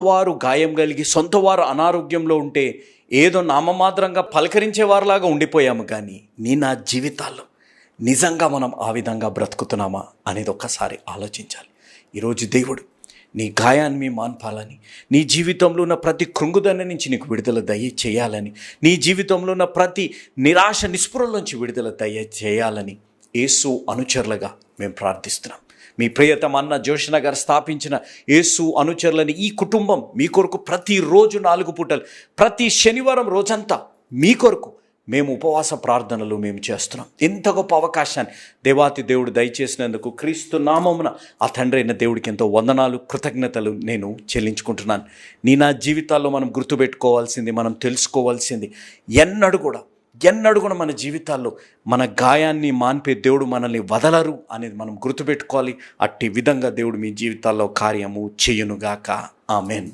వారు గాయం కలిగి సొంత వారు అనారోగ్యంలో ఉంటే ఏదో నామమాత్రంగా పలకరించేవారిలాగా ఉండిపోయాము. కానీ నా జీవితాల్లో నిజంగా మనం ఆ విధంగా బ్రతుకుతున్నామా అనేది ఒక్కసారి ఆలోచించాలి. ఈరోజు దేవుడు నీ గాయాన్ని మాన్పాలని, నీ జీవితంలో ఉన్న ప్రతి కృంగుదల నుంచి నీకు విడుదల దయచేయాలని, నీ జీవితంలో ఉన్న ప్రతి నిరాశ నిస్పృహలోంచి విడుదల దయచేయాలని యేసు అనుచరులుగా మేము ప్రార్థిస్తున్నాం. మీ ప్రియతమ అన్న జోషణ గారు స్థాపించిన యేసు అనుచరులని ఈ కుటుంబం మీ కొరకు ప్రతిరోజు 4 పూటలు, ప్రతి శనివారం రోజంతా మీ కొరకు మేము ఉపవాస ప్రార్థనలు మేము చేస్తున్నాం. ఎంత గొప్ప అవకాశాన్ని దేవాతి దేవుడు దయచేసినందుకు క్రీస్తు నామమున ఆ తండ్రి అయిన దేవుడికి ఎంతో వందనాలు, కృతజ్ఞతలు నేను చెల్లించుకుంటున్నాను. నా జీవితాల్లో మనం గుర్తుపెట్టుకోవాల్సింది, మనం తెలుసుకోవాల్సింది, ఎన్నడూ కూడా మన జీవితాల్లో మన గాయాన్ని మాన్పే దేవుడు మనల్ని వదలరు అనేది మనం గుర్తుపెట్టుకోవాలి. అట్టి విధంగా దేవుడు మీ జీవితాల్లో కార్యము చేయునుగాక. ఆమెన్.